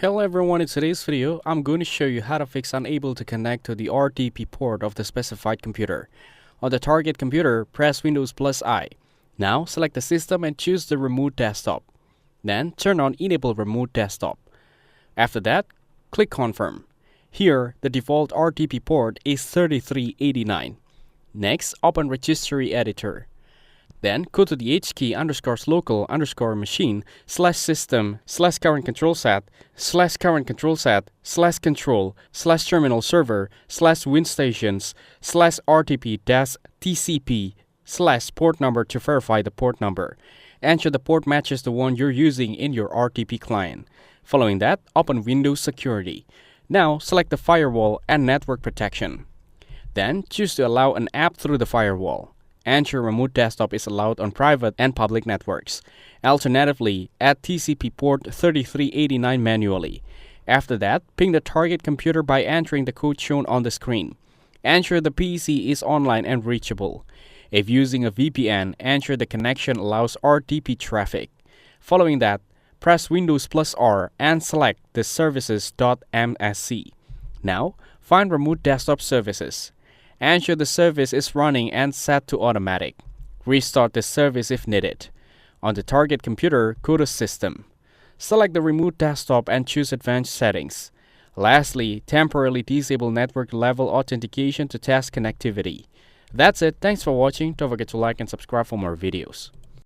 Hello everyone, in today's video, I'm going to show you how to fix unable to connect to the RDP port of the specified computer. On the target computer, press Windows plus I. Now, select the system and choose the remote desktop. Then, turn on Enable Remote Desktop. After that, click Confirm. Here, the default RDP port is 3389. Next, open Registry Editor. Then go to the hkey_local_machine/system/current control set/control/terminal server/winstations/RDP-TCP/port number to verify the port number. Ensure the port matches the one you're using in your RDP client. Following that, open Windows Security. Now, select the firewall and network protection. Then, choose to allow an app through the firewall. Ensure remote desktop is allowed on private and public networks. Alternatively, add TCP port 3389 manually. After that, ping the target computer by entering the code shown on the screen. Ensure the PC is online and reachable. If using a VPN, ensure the connection allows RDP traffic. Following that, press Windows plus R and select the services.msc. Now, find remote desktop services. Ensure the service is running and set to automatic. Restart the service if needed. On the target computer, go to System. Select the remote desktop and choose Advanced Settings. Lastly, temporarily disable network level authentication to test connectivity. That's it. Thanks for watching. Don't forget to like and subscribe for more videos.